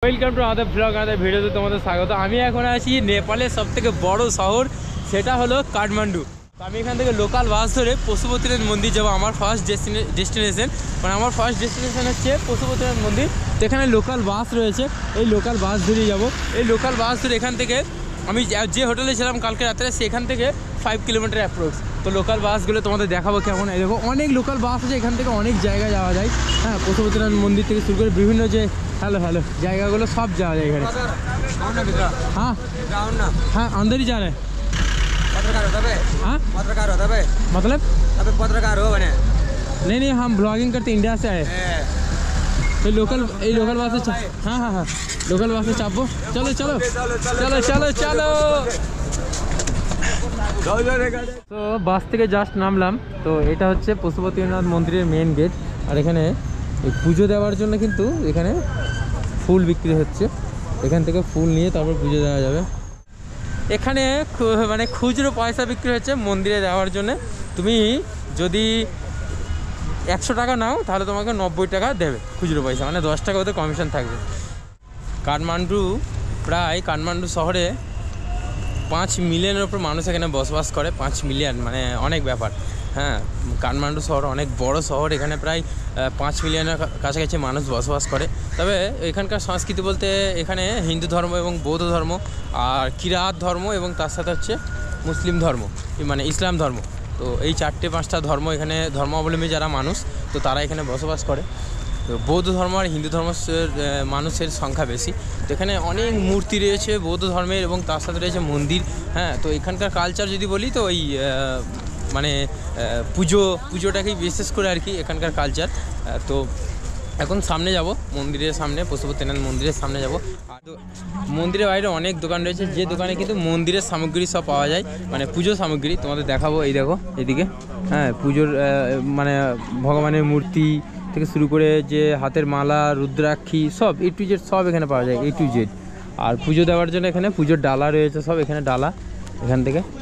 Welcome to আমাদের blog, আমাদের ভিডিওতে তোমাদের স্বাগত। আমি এখন আছি নেপালের সবথেকে বড় শহর, সেটা হলো কাঠমান্ডু। তো আমি এখান থেকে লোকাল বাস ধরে পশুপতিনাথ মন্দির যাবো। আমার ফার্স্ট ডেস্টিনেশন, মানে আমার ফার্স্ট ডেস্টিনেশন হচ্ছে পশুপতিনাথ মন্দির। তো এখানে লোকাল বাস রয়েছে, এই লোকাল বাস ধরেই যাবো। এই লোকাল বাস ধরে এখান থেকে আমি যে হোটেলে ছিলাম কালকে রাত্রে, সেখান থেকে 5 কিলোমিটার অ্যাপ্রক্স। তো লোকাল বাসগুলো তোমাদের দেখাবো কেমন। এই দেখো অনেক লোকাল বাস আছে, এখান থেকে অনেক জায়গায় যাওয়া যায়। হ্যাঁ, পশুপতিনাথ মন্দির থেকে শুরু করে বিভিন্ন যে হ্যালো জায়গাগুলো সব যাওয়া যায় এখানে। हाँ हाँ अंदर ही जा रहे हैं। पत्रकार हो तबे? हाँ पत्रकार हो तबे? मतलब तबे पत्रकार हो बने? नहीं हम ब्लॉगिंग करते इंडिया से आए। तो लोकल बात से हाँ लोकल बात से चापो। चलो चलो चलो चलो चलो। তো বাস থেকে জাস্ট নামলাম। তো এটা হচ্ছে পশুপতিনাথ মন্দিরের মেন গেট। আর এখানে এই পুজো দেওয়ার জন্য কিন্তু এখানে ফুল বিক্রি হচ্ছে। এখান থেকে ফুল নিয়ে তারপর পুজো দেওয়া যাবে। এখানে মানে খুচরো পয়সা বিক্রি হচ্ছে মন্দিরে দেওয়ার জন্য। তুমি যদি 100 টাকা নাও তাহলে তোমাকে 90 টাকা দেবে খুচরো পয়সা, মানে 10 টাকা ওদের কমিশন থাকবে। কাঠমান্ডু শহরে 5 মিলিয়নের উপর মানুষ এখানে বসবাস করে। 5 মিলিয়ন মানে অনেক ব্যাপার। হ্যাঁ, কাঠমান্ডু শহর অনেক বড় শহর, এখানে প্রায় 5 মিলিয়নের কাছাকাছি মানুষ বসবাস করে। তবে এখানকার সংস্কৃতি বলতে এখানে হিন্দু ধর্ম এবং বৌদ্ধ ধর্ম আর কিরাত ধর্ম এবং তার সাথে হচ্ছে মুসলিম ধর্ম, মানে ইসলাম ধর্ম। তো এই 4-5টা ধর্ম এখানে ধর্মাবলম্বী যারা মানুষ, তো তারা এখানে বসবাস করে। তো বৌদ্ধ ধর্ম আর হিন্দু ধর্মের মানুষের সংখ্যা বেশি। তো এখানে অনেক মূর্তি রয়েছে বৌদ্ধ ধর্মের এবং তার সাথে রয়েছে মন্দির। হ্যাঁ, তো এখানকার কালচার যদি বলি তো ওই মানে পুজোটাকেই বিশেষ করে আর কি এখানকার কালচার। তো এখন সামনে যাব মন্দিরের সামনে, পশুপতিনাথ মন্দিরের সামনে যাব। আর তো মন্দিরের বাইরে অনেক দোকান রয়েছে, যে দোকানে কিন্তু মন্দিরের সামগ্রী সব পাওয়া যায়, মানে পুজো সামগ্রী তোমাদের দেখাবো। এই দেখো এদিকে, হ্যাঁ, পুজোর মানে ভগবানের মূর্তি থেকে শুরু করে যে হাতের মালা, রুদ্রাক্ষী, সব A to Z সব এখানে পাওয়া যায়, A to Z। আর পুজো দেওয়ার জন্য এখানে পুজোর ডালা রয়েছে, সব এখানে ডালা,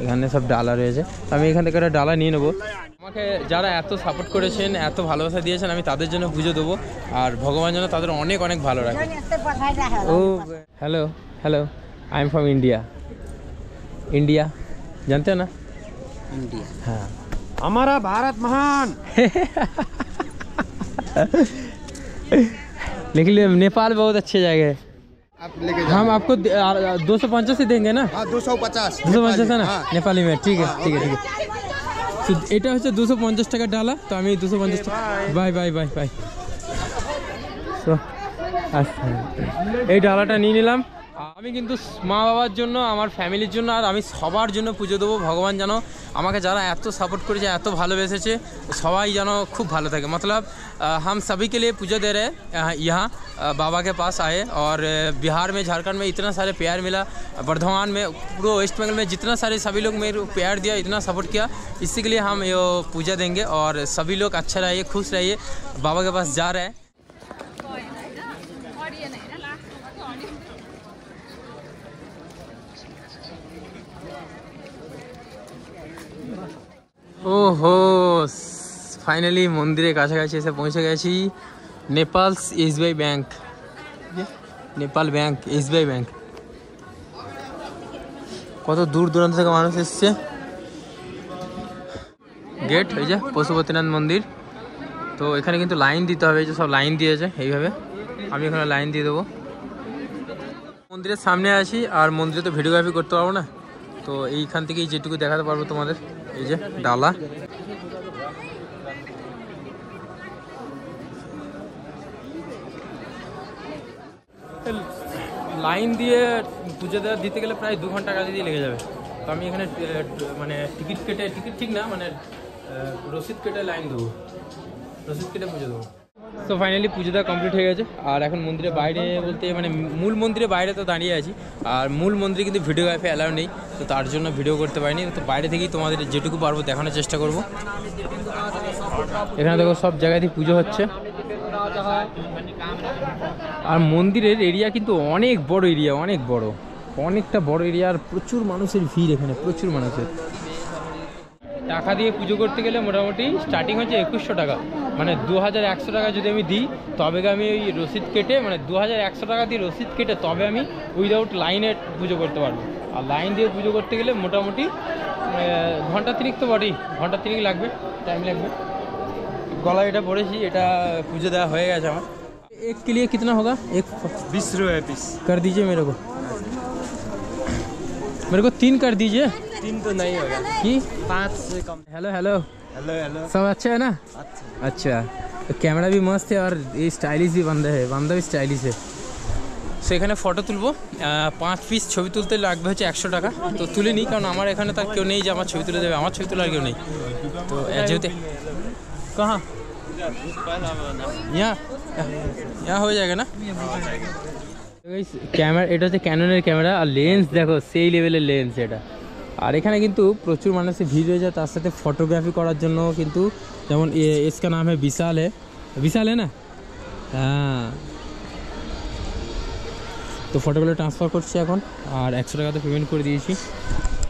এখানে সব ডালা রয়েছে। আমি এখান থেকে একটা ডালা নিয়ে নেবো। আমাকে যারা এত সাপোর্ট করেছেন, এত ভালোবাসা দিয়েছেন, আমি তাদের জন্য পুজো দেবো। আর ভগবান যেন তাদের অনেক অনেক ভালো রাখে। ও hello I am from India जानते हो ना? इंडिया। हाँ, हमारा भारत महान। लेकिन नेपाल बहुत अच्छी जगह है। आप लेके हम आपको 250 ही देंगे ना? हाँ 250 250 है ना? नेपाली में ठीक है। তো এটা হচ্ছে 250 টাকার ডালা। তো আমি 250 টাকা বাই। তো আচ্ছা, এই ডালাটা নিয়ে নিলাম। আমি কিন্তু মা বাবার জন্য, আমার ফ্যামিলির জন্য আর আমি সবার জন্য পুজো দেবো। ভগবান যেন আমাকে যারা এত সাপোর্ট করেছে, এত ভালোবেসেছে, সবাই যেন খুব ভালো থাকে। मतलब हम सभी के लिए पूजा दे रहे हैं यहाँ बाबा के पास आए। और बिहार में, झारखंड में इतना सारे प्यार मिला, बर्धमान में, पूरे वेस्ट बंगाल में जितना सारे सभी लोग मेरे प्यार दिया, इतना सपोर्ट किया, इसी के लिए हम ये पूजा देंगे। और सभी लोग अच्छा रहिए, खुश रहिए। बाबा के पास जा रहे हैं। ওহো, ফাইনালি মন্দিরের কাছাকাছি এসে পৌঁছে গেছি। Nepal SBI bank, Nepal bank, SBI bank. কত দূর দূরান্ত থেকে মানুষ এসছে। গেট এই যে পশুপতিনাথ মন্দির। তো এখানে কিন্তু লাইন দিতে হবে, এই যে সব লাইন দিয়েছে এইভাবে। আমি এখানে লাইন দিয়ে দেবো। মন্দিরের সামনে আছি, আর মন্দিরে তো ভিডিওগ্রাফি করতে পারবো না, তো এইখান থেকেই যেটুকু দেখাতে পারবো তোমাদের। এই যে ডালা, লাইন দিয়ে পুজো দিতে গেলে প্রায় 2 ঘন্টা কাছে দিয়ে লেগে যাবে। তো আমি এখানে মানে টিকিট ঠিক না, মানে রসিদ কেটে লাইন দেবো, রসিদ কেটে পুজো দেবো। তো ফাইনালি পুজোটা কমপ্লিট হয়ে গেছে। আর এখন মন্দিরের বাইরে বলতে মানে মূল মন্দিরের বাইরে তো দাঁড়িয়ে আছি। আর মূল মন্দিরে কিন্তু ভিডিওগ্রাফি অ্যালাউ নেই, তো তার জন্য ভিডিও করতে পারিনি। তো বাইরে থেকেই তোমাদের যেটুকু পারবো দেখানোর চেষ্টা করব। এখানে দেখো সব জায়গাতেই পুজো হচ্ছে। আর মন্দিরের এরিয়া কিন্তু অনেক বড় এরিয়া, অনেকটা বড় এরিয়া। আর প্রচুর মানুষের ভিড় এখানে, প্রচুর মানুষের। টাকা দিয়ে পুজো করতে গেলে মোটামুটি স্টার্টিং হচ্ছে 2100 টাকা, মানে 2100 টাকা যদি আমি দিই তবে আমি ওই রসিদ কেটে, মানে 2100 টাকা দিয়ে রসিদ কেটে তবে আমি উইদাউট লাইনে পুজো করতে পারবো। আর লাইন দিয়ে পুজো করতে গেলে মোটামুটি ঘন্টা 30 তো বটেই, ঘন্টা 30 লাগবে, টাইম লাগবে। গলায় এটা পড়েছি, এটা পুজো দেওয়া হয়ে গেছে আমার। एक के लिए कितना होगा? एक 20 रुपये पीस कर दीजिए मेरे को 3 कर दीजिए। 3 तो नहीं होगा, कि 5 से कम। हेलो हेलो हेलो हेलो, सब अच्छा है ना? अच्छा तो कैमरा भी मस्त है और ये स्टाइलिश भी बंदा भी स्टाइलिश है। সো এখানে ফটো তুলবো, 5 পিস ছবি তুলতে লাগবে হচ্ছে 100 টাকা। তো তুলে নিই, কারণ আমার এখানে তার কেউ নেই যে আমার ছবি তুলে দেবে, আমার ছবি তোলার কেউ নেই। তো যেহেতু कहाँ यहाँ हो जाएगा ना? ক্যামেরা, এটা হচ্ছে ক্যাননের ক্যামেরা, আর লেন্স দেখো সেই লেভেলের লেন্স এটা। আর এখানে কিন্তু প্রচুর মানুষের ভিড় হয়ে যায়, তার সাথে ফটোগ্রাফি করার জন্য কিন্তু, যেমন इसका नाम है विशाल है ना? হ্যাঁ, তো ফটোগুলো ট্রান্সফার করছি এখন, আর 100 টাকা তো পেমেন্ট করে দিয়েছি।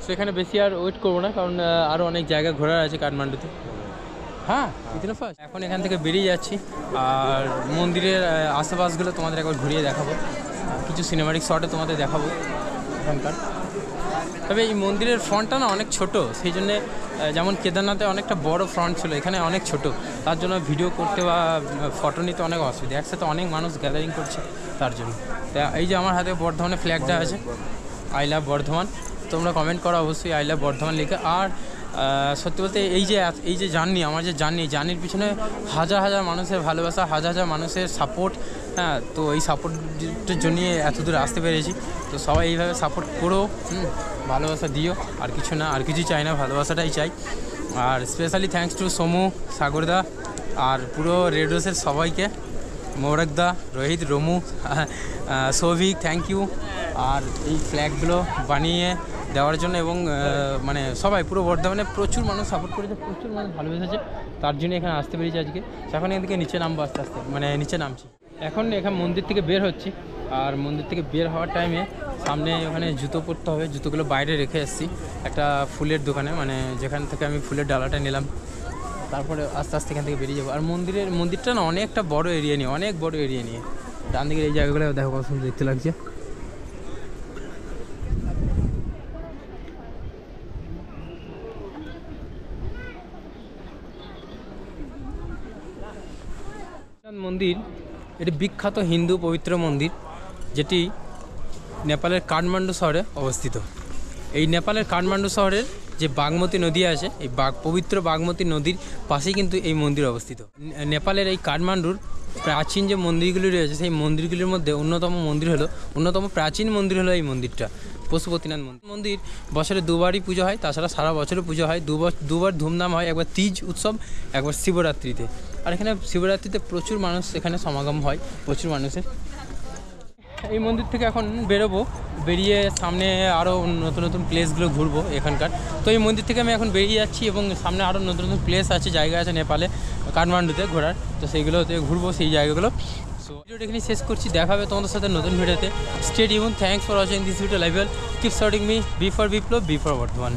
তো এখানে বেশি আর ওয়েট করবো না, কারণ আরও অনেক জায়গা ঘোরার আছে কাঠমান্ডুতে। হ্যাঁ, এখন এখান থেকে বেরিয়ে যাচ্ছি, আর মন্দিরের আশেপাশগুলো তোমাদের একবার ঘুরিয়ে দেখাবো, কিছু সিনেমাটিক শটে তোমাদের দেখাবো এখানকার। তবে এই মন্দিরের ফ্রন্টটা না অনেক ছোট, সেই জন্যে যেমন কেদারনাথে অনেকটা বড় ফ্রন্ট ছিল, এখানে অনেক ছোট, তার জন্য ভিডিও করতে বা ফটো নিতে অনেক অসুবিধা, একসাথে অনেক মানুষ গ্যাদারিং করছে তার জন্য। তা এই যে আমার হাতে বর্ধমানের ফ্ল্যাগটা আছে, আই লাভ বর্ধমান, তোমরা কমেন্ট করো অবশ্যই আই লাভ বর্ধমান লিখে। আর সত্যি বলতে এই যে জার্নি, আমার যে জার্নির পিছনে হাজার হাজার মানুষের ভালোবাসা, হাজার হাজার মানুষের সাপোর্ট। হ্যাঁ, তো এই সাপোর্টের জন্যই এত দূর আসতে পেরেছি। তো সবাই এইভাবে সাপোর্ট করো, ভালোবাসা দিও, আর কিছু না, আর কিছু চাই না, ভালোবাসাটাই চাই। আর স্পেশালি থ্যাঙ্কস টু সমু, সাগরদা, আর পুরো রেড রোসের সবাইকে, মৌরকদা, রোহিত, রমু, সৌভিক, থ্যাংক ইউ। আর এই ফ্ল্যাগগুলো বানিয়ে দেওয়ার জন্য, এবং মানে সবাই পুরো বর্ধমানে প্রচুর মানুষ সাপোর্ট করেছে, প্রচুর মানুষ ভালোবেসেছে, তার জন্য এখানে আসতে পেরেছি আজকে। এখন এখান থেকে নিচে নামবো আস্তে আস্তে, মানে নিচে নামছি এখন। এখানে মন্দির থেকে বের হচ্ছি, আর মন্দির থেকে বের হওয়ার টাইমে সামনে ওখানে জুতো পরতে হবে, জুতোগুলো বাইরে রেখে এসেছি একটা ফুলের দোকানে, মানে যেখান থেকে আমি ফুলের ডালাটা নিলাম। তারপরে আস্তে আস্তে এখান থেকে বেরিয়ে যাবো। আর মন্দিরটা না অনেকটা বড় এরিয়া নিয়ে, অনেক বড় এরিয়া নিয়ে। ডান দিকের এই জায়গাগুলো দেখো কত সুন্দর দেখতে লাগছে। মন্দির, এটি বিখ্যাত হিন্দু পবিত্র মন্দির, যেটি নেপালের কাঠমান্ডু শহরে অবস্থিত। এই নেপালের কাঠমান্ডু শহরের যে বাগমতী নদী আছে, এই পবিত্র বাগমতী নদীর পাশেই কিন্তু এই মন্দির অবস্থিত। নেপালের এই কাঠমান্ডুর প্রাচীন যে মন্দিরগুলি রয়েছে, সেই মন্দিরগুলির মধ্যে অন্যতম প্রাচীন মন্দির হলো এই মন্দিরটা, পশুপতিনাথ মন্দির। বছরে দুবারই পুজো হয়, তাছাড়া সারা বছরও পুজো হয়, দুবার ধুমধাম হয়, একবার তিজ উৎসব, একবার শিবরাত্রিতে। আর এখানে শিবরাত্রিতে প্রচুর মানুষ এখানে সমাগম হয়, প্রচুর মানুষের। এই মন্দির থেকে এখন বেরোবো, বেরিয়ে সামনে আরও নতুন নতুন প্লেসগুলো ঘুরবো এখানকার। তো এই মন্দির থেকে আমি এখন বেরিয়ে যাচ্ছি, এবং সামনে আরও নতুন নতুন প্লেস আছে, জায়গা আছে নেপালে, কাঠমান্ডুতে ঘোরার। তো সেইগুলোতে ঘুরবো, সেই জায়গাগুলো। সো ভিডিওটা এখানে শেষ করছি, দেখা হবে তোমাদের সাথে নতুন ভিডিওতে। Stay tune, thanks for watching this video live. Keep supporting me, B for Biplab, B for Bardhaman.